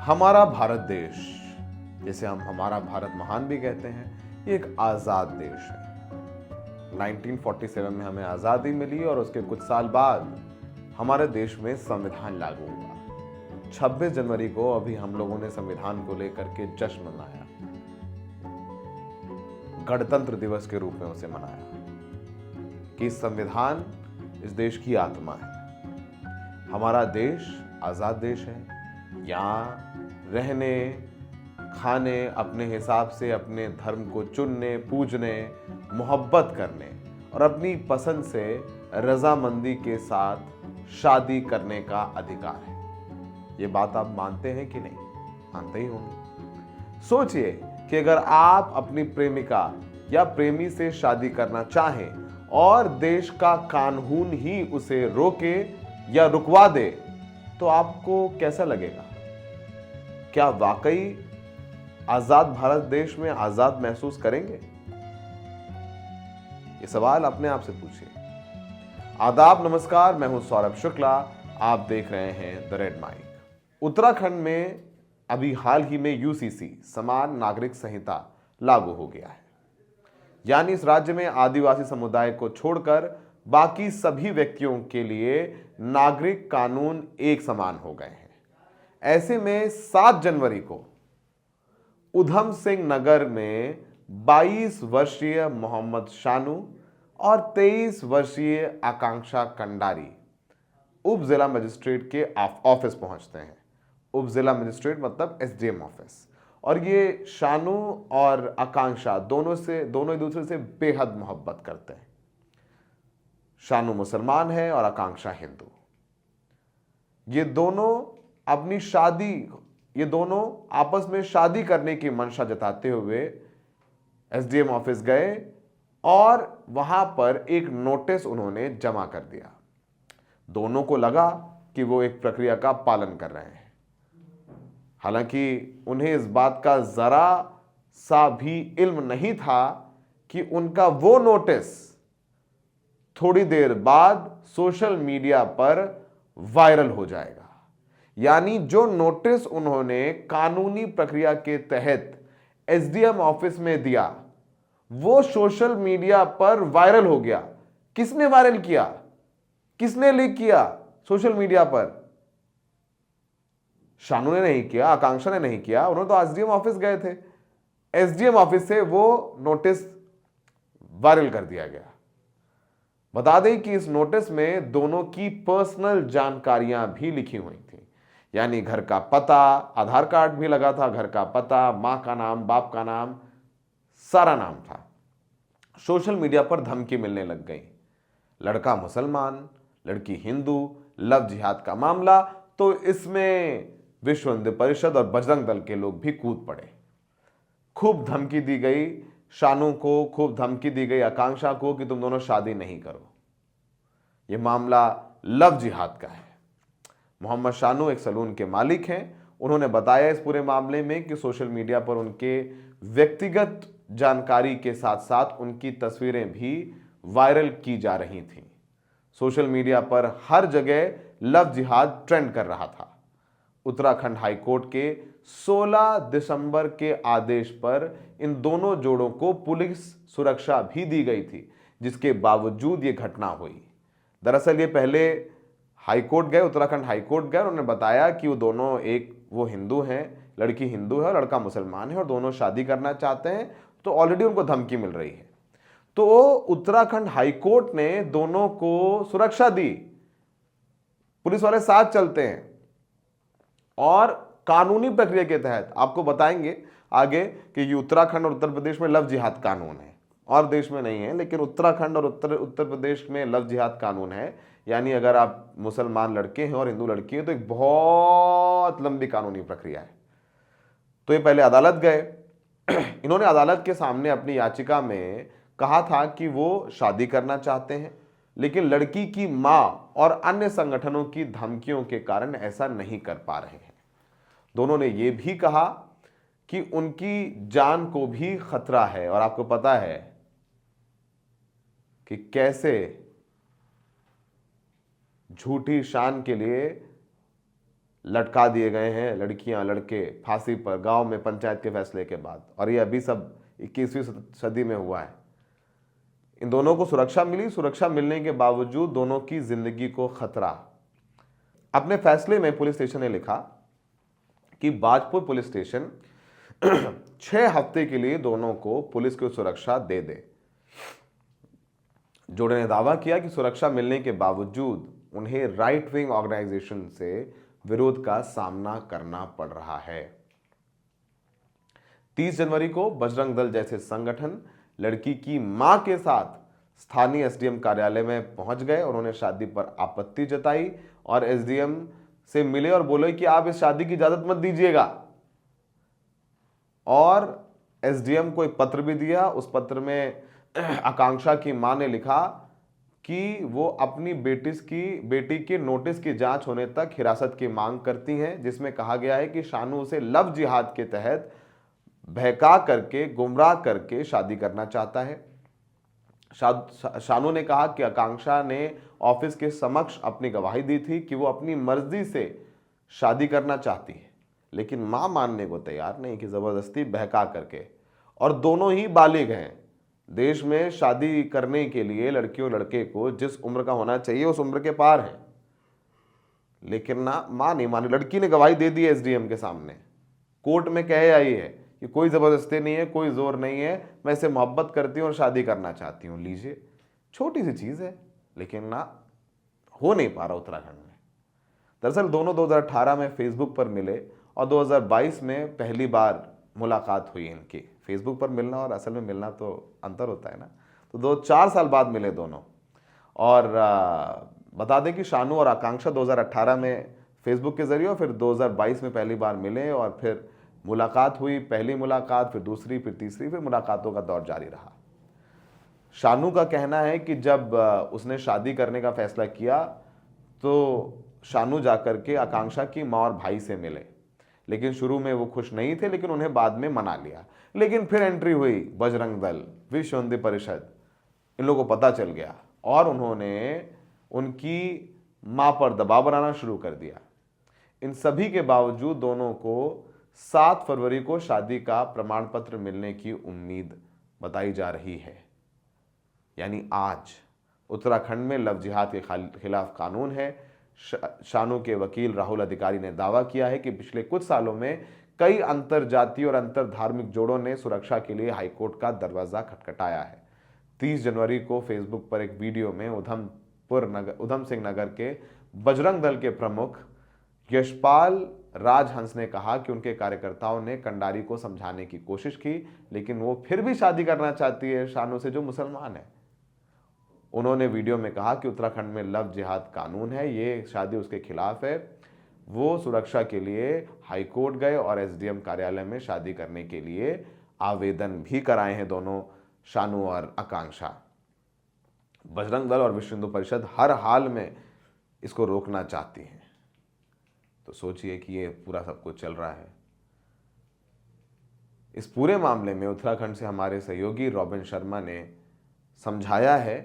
हमारा भारत देश, जिसे हम हमारा भारत महान भी कहते हैं, ये एक आज़ाद देश है। 1947 में हमें आज़ादी मिली और उसके कुछ साल बाद हमारे देश में संविधान लागू हुआ। 26 जनवरी को अभी हम लोगों ने संविधान को लेकर के जश्न मनाया, गणतंत्र दिवस के रूप में उसे मनाया कि संविधान इस देश की आत्मा है। हमारा देश आज़ाद देश है। यहाँ रहने, खाने, अपने हिसाब से अपने धर्म को चुनने, पूजने, मोहब्बत करने और अपनी पसंद से रजामंदी के साथ शादी करने का अधिकार है। ये बात आप मानते हैं कि नहीं? मानते ही होंगे। सोचिए कि अगर आप अपनी प्रेमिका या प्रेमी से शादी करना चाहें और देश का कानून ही उसे रोके या रुकवा दे, तो आपको कैसा लगेगा? क्या वाकई आजाद भारत देश में आजाद महसूस करेंगे? ये सवाल अपने आप से पूछिए। आदाब, नमस्कार, मैं हूं सौरभ शुक्ला। आप देख रहे हैं द रेड माइक। उत्तराखंड में अभी हाल ही में यूसीसी समान नागरिक संहिता लागू हो गया है। यानी इस राज्य में आदिवासी समुदाय को छोड़कर बाकी सभी व्यक्तियों के लिए नागरिक कानून एक समान हो गए हैं। ऐसे में 7 जनवरी को उधम सिंह नगर में 22 वर्षीय मोहम्मद शानू और 23 वर्षीय आकांक्षा कंडारी उप जिला मजिस्ट्रेट के ऑफिस पहुंचते हैं। उप जिला मजिस्ट्रेट मतलब एसडीएम ऑफिस। और ये शानू और आकांक्षा दोनों एक दूसरे से बेहद मोहब्बत करते हैं। शानू मुसलमान है और आकांक्षा हिंदू। ये दोनों आपस में शादी करने की मंशा जताते हुए एसडीएम ऑफिस गए और वहां पर एक नोटिस उन्होंने जमा कर दिया। दोनों को लगा कि वो एक प्रक्रिया का पालन कर रहे हैं। हालांकि उन्हें इस बात का जरा सा भी इल्म नहीं था कि उनका वो नोटिस थोड़ी देर बाद सोशल मीडिया पर वायरल हो जाएगा। यानी जो नोटिस उन्होंने कानूनी प्रक्रिया के तहत एसडीएम ऑफिस में दिया, वो सोशल मीडिया पर वायरल हो गया। किसने वायरल किया? किसने लीक किया सोशल मीडिया पर? शानू ने नहीं किया, आकांक्षा ने नहीं किया। उन्होंने तो एसडीएम ऑफिस गए थे। एसडीएम ऑफिस से वो नोटिस वायरल कर दिया गया। बता दें कि इस नोटिस में दोनों की पर्सनल जानकारियां भी लिखी हुई थी। यानी घर का पता, आधार कार्ड भी लगा था, घर का पता, मां का नाम, बाप का नाम, सारा नाम था। सोशल मीडिया पर धमकी मिलने लग गई। लड़का मुसलमान, लड़की हिंदू, लव जिहाद का मामला। तो इसमें विश्व हिंदू परिषद और बजरंग दल के लोग भी कूद पड़े। खूब धमकी दी गई शानू को, खूब धमकी दी गई आकांक्षा को कि तुम दोनों शादी नहीं करो। यह मामला लव जिहाद का है। मोहम्मद शानू एक सलून के मालिक हैं। उन्होंने बताया इस पूरे मामले में कि सोशल मीडिया पर उनके व्यक्तिगत जानकारी के साथ साथ उनकी तस्वीरें भी वायरल की जा रही थीं। सोशल मीडिया पर हर जगह लव जिहाद ट्रेंड कर रहा था। उत्तराखंड हाईकोर्ट के 16 दिसंबर के आदेश पर इन दोनों जोड़ों को पुलिस सुरक्षा भी दी गई थी, जिसके बावजूद ये घटना हुई। दरअसल ये पहले हाईकोर्ट गए, उत्तराखंड हाईकोर्ट गए। उन्होंने बताया कि वो हिंदू हैं, लड़की हिंदू है और लड़का मुसलमान है और दोनों शादी करना चाहते हैं। तो ऑलरेडी उनको धमकी मिल रही है। तो उत्तराखंड हाईकोर्ट ने दोनों को सुरक्षा दी। पुलिस वाले साथ चलते हैं और कानूनी प्रक्रिया के तहत आपको बताएंगे आगे कि उत्तराखंड और उत्तर प्रदेश में लव जिहाद कानून है और देश में नहीं है, लेकिन उत्तराखंड और उत्तर प्रदेश में लव जिहाद कानून है। यानी अगर आप मुसलमान लड़के हैं और हिंदू लड़की है तो एक बहुत लंबी कानूनी प्रक्रिया है। तो ये पहले अदालत गए। इन्होंने अदालत के सामने अपनी याचिका में कहा था कि वो शादी करना चाहते हैं, लेकिन लड़की की मां और अन्य संगठनों की धमकियों के कारण ऐसा नहीं कर पा रहे हैं। दोनों ने यह भी कहा कि उनकी जान को भी खतरा है। और आपको पता है कि कैसे झूठी शान के लिए लटका दिए गए हैं लड़कियां लड़के फांसी पर गांव में पंचायत के फैसले के बाद, और ये अभी सब 21वीं सदी में हुआ है। इन दोनों को सुरक्षा मिली, सुरक्षा मिलने के बावजूद दोनों की जिंदगी को खतरा। अपने फैसले में पुलिस स्टेशन ने लिखा कि बाजपुर पुलिस स्टेशन 6 हफ्ते के लिए दोनों को पुलिस की सुरक्षा दे दे। जोड़े ने दावा किया कि सुरक्षा मिलने के बावजूद उन्हें राइट विंग ऑर्गेनाइजेशन से विरोध का सामना करना पड़ रहा है। 30 जनवरी को बजरंग दल जैसे संगठन लड़की की मां के साथ स्थानीय एसडीएम कार्यालय में पहुंच गए और उन्होंने शादी पर आपत्ति जताई और एसडीएम से मिले और बोले कि आप इस शादी की इजाजत मत दीजिएगा। और एसडीएम को एक पत्र भी दिया। उस पत्र में आकांक्षा की मां ने लिखा कि वो अपनी बेटी के नोटिस की जांच होने तक हिरासत की मांग करती हैं, जिसमें कहा गया है कि शानू उसे लव जिहाद के तहत बहका करके गुमराह करके शादी करना चाहता है। शानू ने कहा कि आकांक्षा ने ऑफिस के समक्ष अपनी गवाही दी थी कि वो अपनी मर्जी से शादी करना चाहती है, लेकिन मां मानने को तैयार नहीं कि जबरदस्ती बहका करके। और दोनों ही बालिग हैं। देश में शादी करने के लिए लड़कियों लड़के को जिस उम्र का होना चाहिए उस उम्र के पार है, लेकिन ना मां नहीं मानी। लड़की ने गवाही दे दी एसडीएम के सामने, कोर्ट में कह आई है कि कोई जबरदस्ती नहीं है, कोई जोर नहीं है, मैं इसे मोहब्बत करती हूं और शादी करना चाहती हूं। लीजिए, छोटी सी चीज है, लेकिन ना हो नहीं पा रहा उत्तराखंड में। दरअसल दोनों 2018 में फेसबुक पर मिले और 2022 में पहली बार मुलाकात हुई इनकी। फेसबुक पर मिलना और असल में मिलना तो अंतर होता है ना। तो 2-4 साल बाद मिले दोनों। और बता दें कि शानू और आकांक्षा 2018 में फेसबुक के जरिए और फिर 2022 में पहली बार मिले और फिर मुलाकात हुई। पहली मुलाकात, फिर दूसरी, फिर तीसरी, फिर मुलाकातों का दौर जारी रहा। शानू का कहना है कि जब उसने शादी करने का फैसला किया तो शानू जाकर के आकांक्षा की मां और भाई से मिले, लेकिन शुरू में वो खुश नहीं थे, लेकिन उन्हें बाद में मना लिया। लेकिन फिर एंट्री हुई बजरंग दल, विश्व हिंदू परिषद, इन लोगों को पता चल गया और उन्होंने उनकी मां पर दबाव बनाना शुरू कर दिया। इन सभी के बावजूद दोनों को 7 फरवरी को शादी का प्रमाण पत्र मिलने की उम्मीद बताई जा रही है। यानी आज उत्तराखंड में लव जिहाद के खिलाफ कानून है। शानू के वकील राहुल अधिकारी ने दावा किया है कि पिछले कुछ सालों में कई अंतर जातीय और अंतर धार्मिक जोड़ों ने सुरक्षा के लिए हाईकोर्ट का दरवाजा खटखटाया है। 30 जनवरी को फेसबुक पर एक वीडियो में उधम सिंह नगर के बजरंग दल के प्रमुख यशपाल राजहंस ने कहा कि उनके कार्यकर्ताओं ने कंडारी को समझाने की कोशिश की, लेकिन वो फिर भी शादी करना चाहती है शानू से, जो मुसलमान है। उन्होंने वीडियो में कहा कि उत्तराखंड में लव जिहाद कानून है, ये शादी उसके खिलाफ है। वो सुरक्षा के लिए हाईकोर्ट गए और एसडीएम कार्यालय में शादी करने के लिए आवेदन भी कराए हैं दोनों, शानू और आकांक्षा। बजरंग दल और विश्व हिंदू परिषद हर हाल में इसको रोकना चाहती हैं। तो सोचिए कि ये पूरा सब कुछ चल रहा है। इस पूरे मामले में उत्तराखंड से हमारे सहयोगी रॉबिन शर्मा ने समझाया है,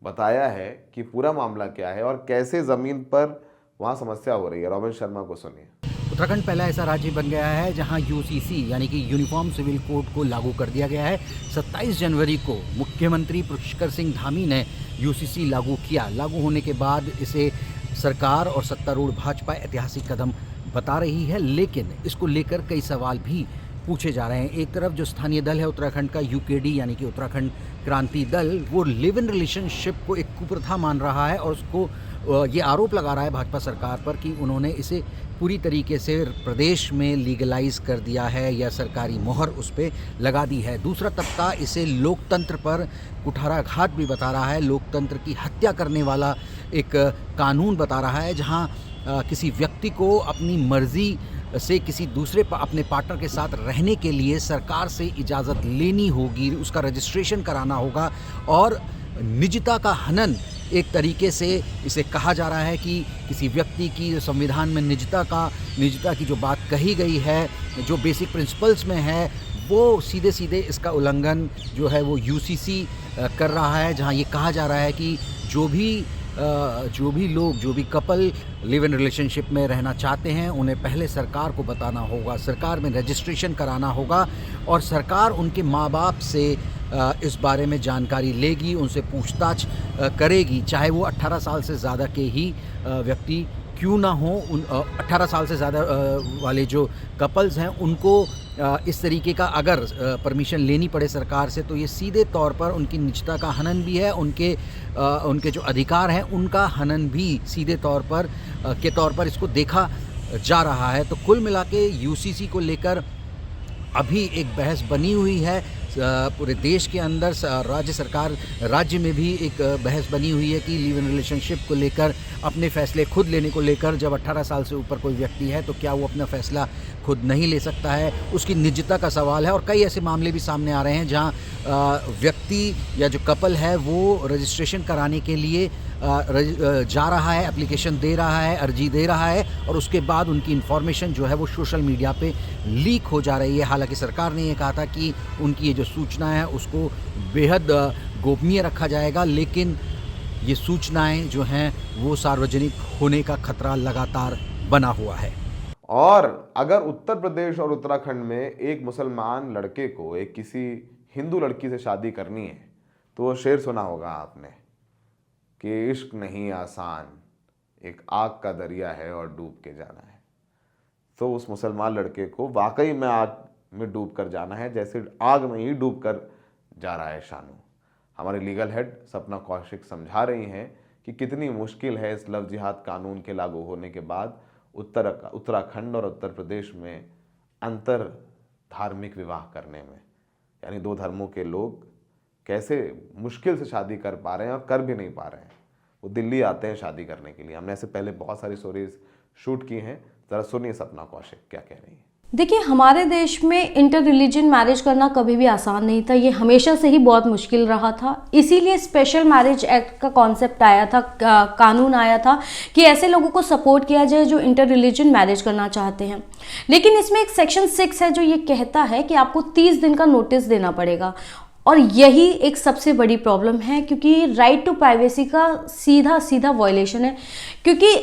बताया है कि पूरा मामला क्या है और कैसे जमीन पर वहां समस्या हो रही है। रॉबिन शर्मा को सुनिए। उत्तराखंड पहला ऐसा राज्य बन गया है जहां यूसीसी यानी कि यूनिफॉर्म सिविल कोड को लागू कर दिया गया है। 27 जनवरी को मुख्यमंत्री पुष्कर सिंह धामी ने यूसीसी लागू किया। लागू होने के बाद इसे सरकार और सत्तारूढ़ भाजपा ऐतिहासिक कदम बता रही है, लेकिन इसको लेकर कई सवाल भी पूछे जा रहे हैं। एक तरफ जो स्थानीय दल है उत्तराखंड का यूकेडी यानी कि उत्तराखंड क्रांति दल, वो लिव इन रिलेशनशिप को एक कुप्रथा मान रहा है और उसको ये आरोप लगा रहा है भाजपा सरकार पर कि उन्होंने इसे पूरी तरीके से प्रदेश में लीगलाइज कर दिया है या सरकारी मोहर उस पर लगा दी है। दूसरा तबका इसे लोकतंत्र पर कुठाराघात भी बता रहा है, लोकतंत्र की हत्या करने वाला एक कानून बता रहा है, जहां किसी व्यक्ति को अपनी मर्जी से किसी दूसरे अपने पार्टनर के साथ रहने के लिए सरकार से इजाज़त लेनी होगी, उसका रजिस्ट्रेशन कराना होगा और निजता का हनन एक तरीके से इसे कहा जा रहा है कि किसी व्यक्ति की संविधान में निजता की जो बात कही गई है, जो बेसिक प्रिंसिपल्स में है, वो सीधे सीधे इसका उल्लंघन जो है वो यूसीसी कर रहा है, जहां ये कहा जा रहा है कि जो भी जो भी लोग, जो भी कपल लिव इन रिलेशनशिप में रहना चाहते हैं, उन्हें पहले सरकार को बताना होगा, सरकार में रजिस्ट्रेशन कराना होगा और सरकार उनके माँ बाप से इस बारे में जानकारी लेगी, उनसे पूछताछ करेगी, चाहे वो 18 साल से ज़्यादा के ही व्यक्ति क्यों ना हो। 18 साल से ज़्यादा वाले जो कपल्स हैं उनको इस तरीके का अगर परमिशन लेनी पड़े सरकार से, तो ये सीधे तौर पर उनकी निजता का हनन भी है, उनके जो अधिकार हैं उनका हनन भी सीधे तौर पर इसको देखा जा रहा है। तो कुल मिला के यूसीसी को लेकर अभी एक बहस बनी हुई है पूरे देश के अंदर। राज्य में भी एक बहस बनी हुई है कि लिव इन रिलेशनशिप को लेकर अपने फैसले खुद लेने को लेकर, जब 18 साल से ऊपर कोई व्यक्ति है तो क्या वो अपना फैसला खुद नहीं ले सकता है, उसकी निजता का सवाल है। और कई ऐसे मामले भी सामने आ रहे हैं जहां व्यक्ति या जो कपल है वो रजिस्ट्रेशन कराने के लिए जा रहा है, एप्लीकेशन दे रहा है, अर्जी दे रहा है और उसके बाद उनकी इन्फॉर्मेशन जो है वो सोशल मीडिया पे लीक हो जा रही है। हालांकि सरकार ने ये कहा था कि उनकी ये जो सूचना है उसको बेहद गोपनीय रखा जाएगा, लेकिन ये सूचनाएं जो हैं वो सार्वजनिक होने का खतरा लगातार बना हुआ है। और अगर उत्तर प्रदेश और उत्तराखंड में एक मुसलमान लड़के को एक किसी हिंदू लड़की से शादी करनी है तो वो शेर सुना होगा आपने कि इश्क नहीं आसान, एक आग का दरिया है और डूब के जाना है। तो उस मुसलमान लड़के को वाकई में आग में डूब कर जाना है, जैसे आग में ही डूब कर जा रहा है शानू। हमारे लीगल हेड सपना कौशिक समझा रही हैं कि कितनी मुश्किल है इस लव जिहाद कानून के लागू होने के बाद उत्तराखंड और उत्तर प्रदेश में अंतर धार्मिक विवाह करने में, यानी दो धर्मों के लोग कैसे मुश्किल से शादी कर पा रहे हैं और कर भी नहीं पा रहे हैं। वो दिल्ली आते हैं शादी करने के लिए। हमने ऐसे पहले बहुत सारी स्टोरीज शूट की हैं, ज़रा सुनिए सपना कौशिक क्या कह रही है। देखिए, हमारे देश में इंटर रिलीजन मैरिज करना कभी भी आसान नहीं था, ये हमेशा से ही बहुत मुश्किल रहा था। इसीलिए स्पेशल मैरिज एक्ट का कॉन्सेप्ट आया था, कानून आया था कि ऐसे लोगों को सपोर्ट किया जाए जो इंटर रिलीजन मैरिज करना चाहते हैं। लेकिन इसमें एक सेक्शन 6 है जो ये कहता है कि आपको 30 दिन का नोटिस देना पड़ेगा और यही एक सबसे बड़ी प्रॉब्लम है, क्योंकि राइट टू प्राइवेसी का सीधा सीधा वायलेशन है। क्योंकि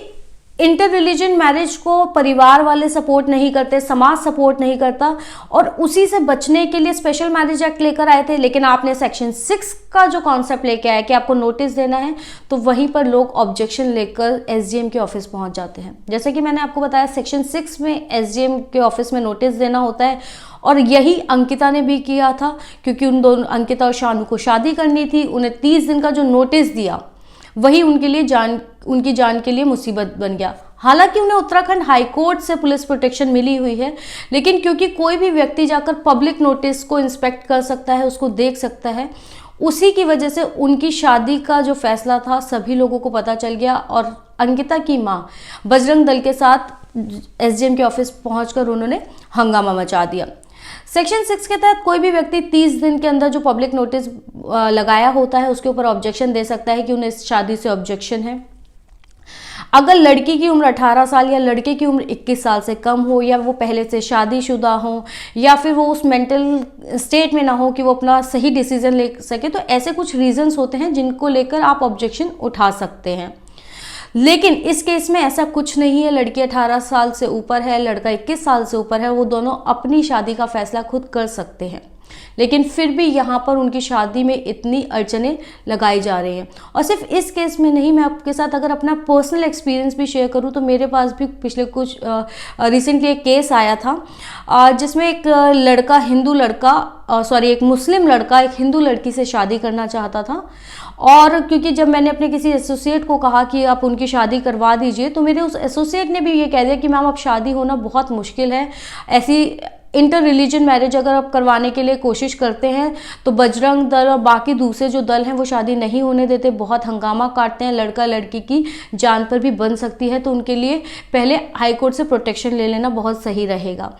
इंटर रिलीजन मैरिज को परिवार वाले सपोर्ट नहीं करते, समाज सपोर्ट नहीं करता और उसी से बचने के लिए स्पेशल मैरिज एक्ट लेकर आए थे। लेकिन आपने सेक्शन 6 का जो कॉन्सेप्ट लेके आया कि आपको नोटिस देना है, तो वहीं पर लोग ऑब्जेक्शन लेकर एसडीएम के ऑफिस पहुंच जाते हैं। जैसे कि मैंने आपको बताया, सेक्शन 6 में एसडीएम के ऑफिस में नोटिस देना होता है और यही अंकिता ने भी किया था, क्योंकि उन दोनों, अंकिता और शानू को शादी करनी थी। उन्हें 30 दिन का जो नोटिस दिया वही उनकी जान के लिए मुसीबत बन गया। हालांकि उन्हें उत्तराखंड हाई कोर्ट से पुलिस प्रोटेक्शन मिली हुई है, लेकिन क्योंकि कोई भी व्यक्ति जाकर पब्लिक नोटिस को इंस्पेक्ट कर सकता है, उसको देख सकता है, उसी की वजह से उनकी शादी का जो फैसला था सभी लोगों को पता चल गया और अंकिता की मां बजरंग दल के साथ एसडीएम के ऑफिस पहुंचकर उन्होंने हंगामा मचा दिया। सेक्शन 6 के तहत कोई भी व्यक्ति 30 दिन के अंदर जो पब्लिक नोटिस लगाया होता है उसके ऊपर ऑब्जेक्शन दे सकता है कि उन्हें इस शादी से ऑब्जेक्शन है। अगर लड़की की उम्र 18 साल या लड़के की उम्र 21 साल से कम हो, या वो पहले से शादीशुदा हो, या फिर वो उस मेंटल स्टेट में ना हो कि वो अपना सही डिसीजन ले सके, तो ऐसे कुछ रीजंस होते हैं जिनको लेकर आप ऑब्जेक्शन उठा सकते हैं। लेकिन इस केस में ऐसा कुछ नहीं है। लड़की 18 साल से ऊपर है, लड़का 21 साल से ऊपर है, वो दोनों अपनी शादी का फैसला खुद कर सकते हैं। लेकिन फिर भी यहाँ पर उनकी शादी में इतनी अड़चनें लगाई जा रही हैं। और सिर्फ इस केस में नहीं, मैं आपके साथ अगर अपना पर्सनल एक्सपीरियंस भी शेयर करूँ तो मेरे पास भी पिछले कुछ रिसेंटली एक केस आया था जिसमें एक एक मुस्लिम लड़का एक हिंदू लड़की से शादी करना चाहता था। और क्योंकि जब मैंने अपने किसी एसोसिएट को कहा कि आप उनकी शादी करवा दीजिए, तो मेरे उस एसोसिएट ने भी ये कह दिया कि मैम अब शादी होना बहुत मुश्किल है, ऐसी इंटर रिलीजन मैरिज अगर आप करवाने के लिए कोशिश करते हैं तो बजरंग दल और बाकी दूसरे जो दल हैं वो शादी नहीं होने देते, बहुत हंगामा काटते हैं, लड़का लड़की की जान पर भी बन सकती है। तो उनके लिए पहले हाई कोर्ट से प्रोटेक्शन ले लेना बहुत सही रहेगा।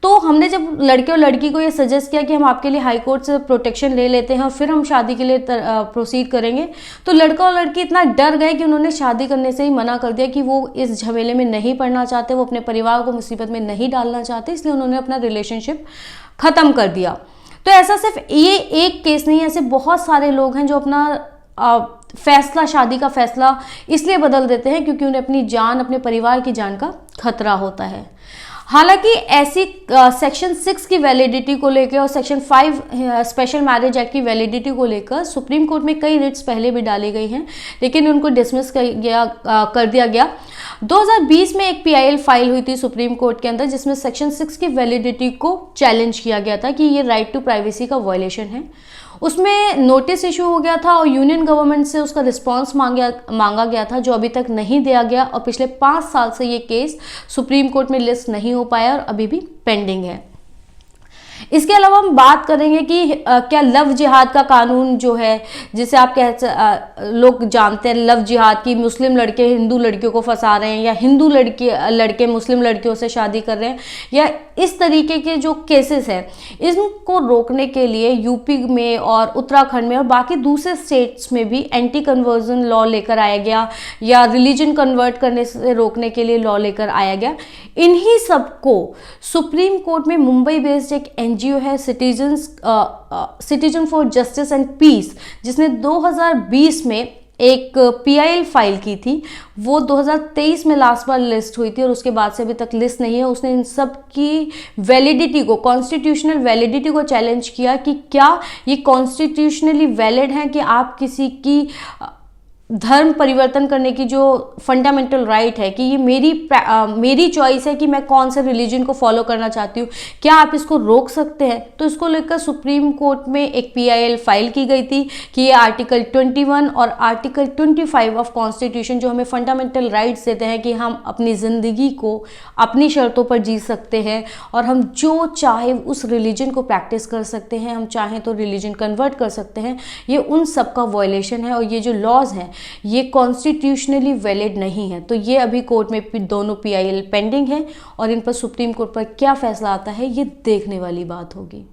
तो हमने जब लड़के और लड़की को ये सजेस्ट किया कि हम आपके लिए हाई कोर्ट से प्रोटेक्शन ले लेते हैं और फिर हम शादी के लिए प्रोसीड करेंगे, तो लड़का और लड़की इतना डर गए कि उन्होंने शादी करने से ही मना कर दिया कि वो इस झमेले में नहीं पड़ना चाहते, वो अपने परिवार को मुसीबत में नहीं डालना चाहते, इसलिए उन्होंने अपना रिलेशनशिप ख़त्म कर दिया। तो ऐसा सिर्फ ये एक केस नहीं है, ऐसे बहुत सारे लोग हैं जो अपना फैसला, शादी का फैसला इसलिए बदल देते हैं क्योंकि उन्हें अपनी जान, अपने परिवार की जान का खतरा होता है। हालांकि ऐसी सेक्शन 6 की वैलिडिटी को लेकर और सेक्शन 5 स्पेशल मैरिज एक्ट की वैलिडिटी को लेकर सुप्रीम कोर्ट में कई रिट्स पहले भी डाली गई हैं, लेकिन उनको डिसमिस कर दिया गया। 2020 में एक PIL फाइल हुई थी सुप्रीम कोर्ट के अंदर, जिसमें सेक्शन 6 की वैलिडिटी को चैलेंज किया गया था कि ये राइट टू प्राइवेसी का वायलेशन है। उसमें नोटिस इशू हो गया था और यूनियन गवर्नमेंट से उसका रिस्पांस मांगा गया था, जो अभी तक नहीं दिया गया, और पिछले 5 साल से ये केस सुप्रीम कोर्ट में लिस्ट नहीं हो पाया और अभी भी पेंडिंग है। इसके अलावा हम बात करेंगे कि क्या लव जिहाद का कानून जो है, जिसे आप लोग जानते हैं लव जिहाद की, मुस्लिम लड़के हिंदू लड़कियों को फंसा रहे हैं या हिंदू लड़के मुस्लिम लड़कियों से शादी कर रहे हैं, या इस तरीके के जो केसेस हैं, इनको रोकने के लिए यूपी में और उत्तराखंड में और बाकी दूसरे स्टेट्स में भी एंटी कन्वर्जन लॉ लेकर आया गया, या रिलीजन कन्वर्ट करने से रोकने के लिए लॉ लेकर आया गया। इन्हीं सबको सुप्रीम कोर्ट में मुंबई बेस्ड एक NGO है citizen for justice and peace, जिसने 2020 में एक PIL फाइल की थी, वो 2023 में लास्ट बार लिस्ट हुई थी और उसके बाद से अभी तक लिस्ट नहीं है। उसने इन सब की वैलिडिटी को, कॉन्स्टिट्यूशनल वैलिडिटी को चैलेंज किया कि क्या ये कॉन्स्टिट्यूशनली वैलिड है कि आप किसी की धर्म परिवर्तन करने की जो फंडामेंटल राइट है कि ये मेरी चॉइस है कि मैं कौन से रिलीजन को फॉलो करना चाहती हूँ, क्या आप इसको रोक सकते हैं? तो इसको लेकर सुप्रीम कोर्ट में एक PIL फाइल की गई थी कि ये आर्टिकल 21 और आर्टिकल 25 ऑफ कॉन्स्टिट्यूशन, जो हमें फंडामेंटल राइट्स देते हैं कि हम अपनी ज़िंदगी को अपनी शर्तों पर जी सकते हैं और हम जो चाहे उस रिलीजन को प्रैक्टिस कर सकते हैं, हम चाहें तो रिलीजन कन्वर्ट कर सकते हैं, ये उन सब का वायलेशन है और ये जो लॉज हैं ये कॉन्स्टिट्यूशनली वैलिड नहीं है। तो ये अभी कोर्ट में दोनों PIL पेंडिंग है और इन पर सुप्रीम कोर्ट पर क्या फैसला आता है ये देखने वाली बात होगी।